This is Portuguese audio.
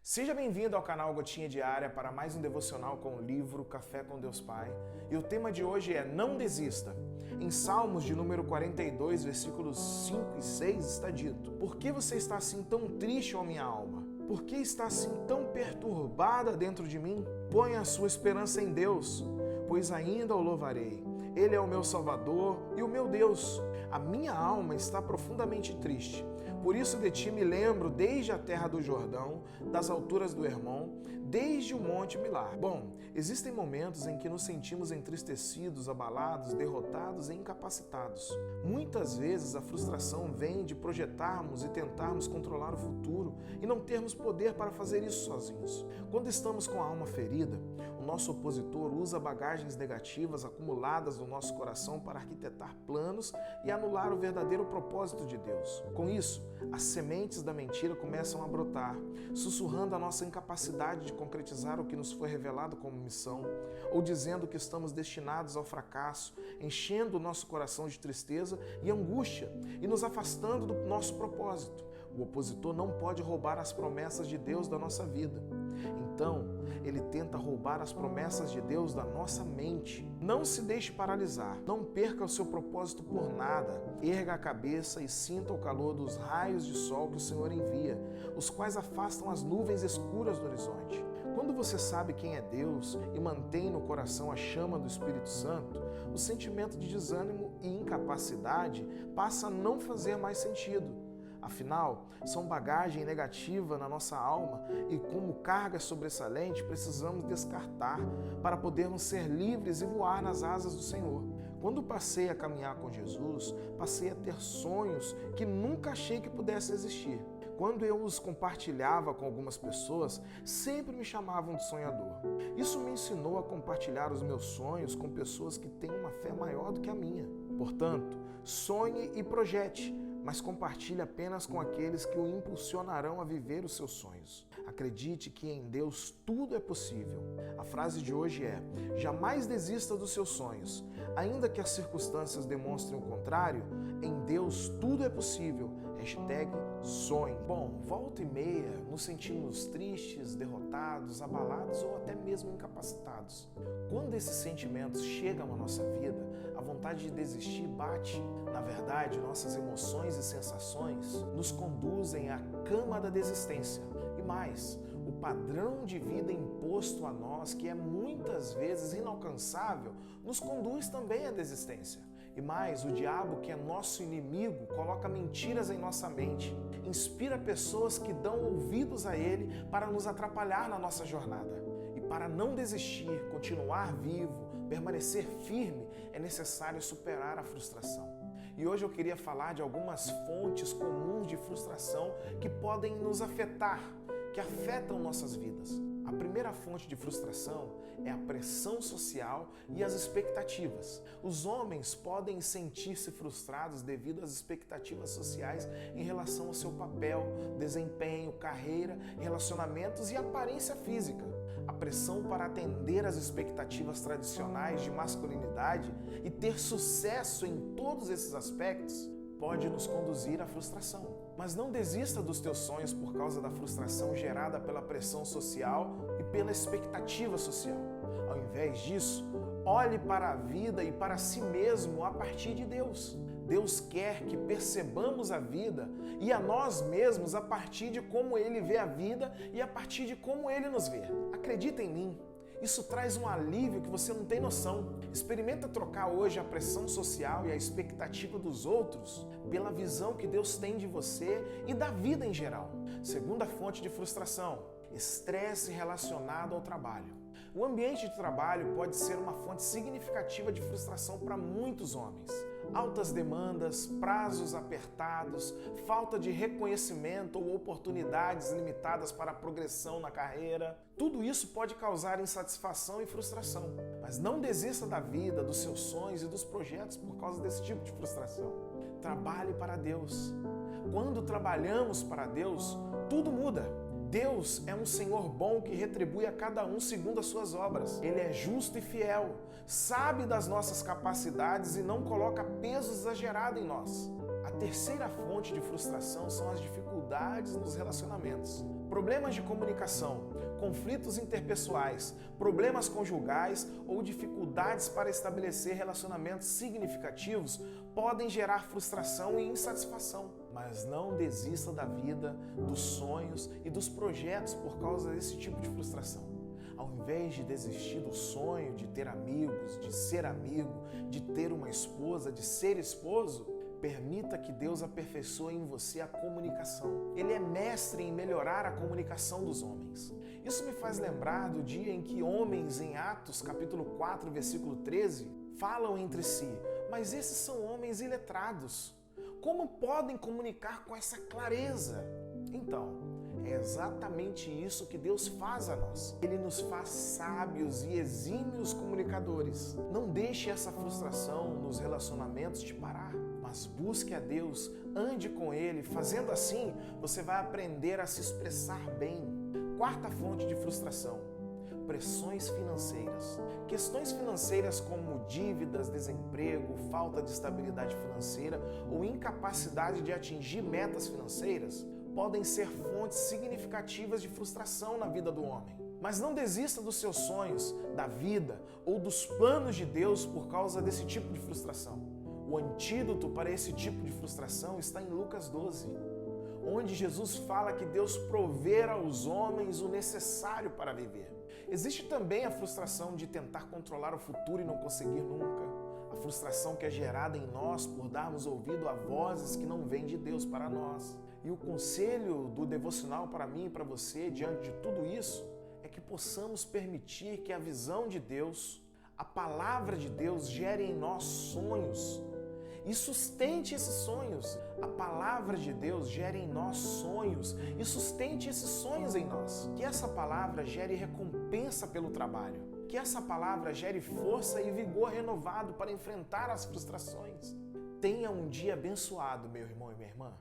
Seja bem-vindo ao canal Gotinha Diária para mais um devocional com o livro Café com Deus Pai. E o tema de hoje é Não Desista. Em Salmos de número 42, versículos 5 e 6 está dito: Por que você está assim tão triste, ó minha alma? Por que está assim tão perturbada dentro de mim? Ponha a sua esperança em Deus, pois ainda o louvarei. Ele é o meu Salvador e o meu Deus. A minha alma está profundamente triste. Por isso de ti me lembro desde a terra do Jordão, das alturas do Hermon, desde o monte Milar. Bom, existem momentos em que nos sentimos entristecidos, abalados, derrotados e incapacitados. Muitas vezes a frustração vem de projetarmos e tentarmos controlar o futuro e não termos poder para fazer isso sozinhos. Quando estamos com a alma ferida, o nosso opositor usa bagagens negativas acumuladas no nosso coração para arquitetar planos e anular o verdadeiro propósito de Deus. Com isso, as sementes da mentira começam a brotar, sussurrando a nossa incapacidade de concretizar o que nos foi revelado como missão, ou dizendo que estamos destinados ao fracasso, enchendo o nosso coração de tristeza e angústia e nos afastando do nosso propósito. O opositor não pode roubar as promessas de Deus da nossa vida. Então, ele tenta roubar as promessas de Deus da nossa mente. Não se deixe paralisar, não perca o seu propósito por nada. Erga a cabeça e sinta o calor dos raios de sol que o Senhor envia, os quais afastam as nuvens escuras do horizonte. Quando você sabe quem é Deus e mantém no coração a chama do Espírito Santo, o sentimento de desânimo e incapacidade passa a não fazer mais sentido. Afinal, são bagagem negativa na nossa alma e, como carga sobressalente, precisamos descartar para podermos ser livres e voar nas asas do Senhor. Quando passei a caminhar com Jesus, passei a ter sonhos que nunca achei que pudessem existir. Quando eu os compartilhava com algumas pessoas, sempre me chamavam de sonhador. Isso me ensinou a compartilhar os meus sonhos com pessoas que têm uma fé maior do que a minha. Portanto, sonhe e projete, mas compartilhe apenas com aqueles que o impulsionarão a viver os seus sonhos. Acredite que em Deus tudo é possível. A frase de hoje é: jamais desista dos seus sonhos. Ainda que as circunstâncias demonstrem o contrário, em Deus tudo é possível. #sonhe. Bom, volta e meia nos sentimos tristes, derrotados, abalados ou até mesmo incapacitados. Quando esses sentimentos chegam à nossa vida, a vontade de desistir bate. Na verdade, nossas emoções e sensações nos conduzem à cama da desistência. E mais, o padrão de vida imposto a nós, que é muitas vezes inalcançável, nos conduz também à desistência. E mais, o diabo, que é nosso inimigo, coloca mentiras em nossa mente, inspira pessoas que dão ouvidos a ele para nos atrapalhar na nossa jornada. E para não desistir, continuar vivo, permanecer firme, é necessário superar a frustração. E hoje eu queria falar de algumas fontes comuns de frustração que podem nos afetar, que afetam nossas vidas. A primeira fonte de frustração é a pressão social e as expectativas. Os homens podem sentir-se frustrados devido às expectativas sociais em relação ao seu papel, desempenho, carreira, relacionamentos e aparência física. A pressão para atender às expectativas tradicionais de masculinidade e ter sucesso em todos esses aspectos pode nos conduzir à frustração. Mas não desista dos teus sonhos por causa da frustração gerada pela pressão social e pela expectativa social. Ao invés disso, olhe para a vida e para si mesmo a partir de Deus. Deus quer que percebamos a vida e a nós mesmos a partir de como Ele vê a vida e a partir de como Ele nos vê. Acredita em mim. Isso traz um alívio que você não tem noção. Experimenta trocar hoje a pressão social e a expectativa dos outros pela visão que Deus tem de você e da vida em geral. Segunda fonte de frustração: estresse relacionado ao trabalho. O ambiente de trabalho pode ser uma fonte significativa de frustração para muitos homens. Altas demandas, prazos apertados, falta de reconhecimento ou oportunidades limitadas para a progressão na carreira. Tudo isso pode causar insatisfação e frustração. Mas não desista da vida, dos seus sonhos e dos projetos por causa desse tipo de frustração. Trabalhe para Deus. Quando trabalhamos para Deus, tudo muda. Deus é um Senhor bom que retribui a cada um segundo as suas obras. Ele é justo e fiel, sabe das nossas capacidades e não coloca peso exagerado em nós. A terceira fonte de frustração são as dificuldades nos relacionamentos. Problemas de comunicação, conflitos interpessoais, problemas conjugais ou dificuldades para estabelecer relacionamentos significativos podem gerar frustração e insatisfação. Mas não desista da vida, dos sonhos e dos projetos por causa desse tipo de frustração. Ao invés de desistir do sonho de ter amigos, de ser amigo, de ter uma esposa, de ser esposo, permita que Deus aperfeiçoe em você a comunicação. Ele é mestre em melhorar a comunicação dos homens. Isso me faz lembrar do dia em que homens, em Atos capítulo 4, versículo 13, falam entre si: mas esses são homens iletrados. Como podem comunicar com essa clareza? Então, é exatamente isso que Deus faz a nós. Ele nos faz sábios e exímios comunicadores. Não deixe essa frustração nos relacionamentos te parar, mas busque a Deus, ande com Ele. Fazendo assim, você vai aprender a se expressar bem. Quarta fonte de frustração: pressões financeiras. Questões financeiras como dívidas, desemprego, falta de estabilidade financeira ou incapacidade de atingir metas financeiras podem ser fontes significativas de frustração na vida do homem. Mas não desista dos seus sonhos, da vida ou dos planos de Deus por causa desse tipo de frustração. O antídoto para esse tipo de frustração está em Lucas 12, onde Jesus fala que Deus proverá aos homens o necessário para viver. Existe também a frustração de tentar controlar o futuro e não conseguir nunca. A frustração que é gerada em nós por darmos ouvido a vozes que não vêm de Deus para nós. E o conselho do devocional para mim e para você, diante de tudo isso, é que possamos permitir que a visão de Deus, a palavra de Deus, gere em nós sonhos e sustente esses sonhos. A palavra de Deus gere em nós sonhos e sustente esses sonhos em nós. Que essa palavra gere recompensa pelo trabalho. Que essa palavra gere força e vigor renovado para enfrentar as frustrações. Tenha um dia abençoado, meu irmão e minha irmã.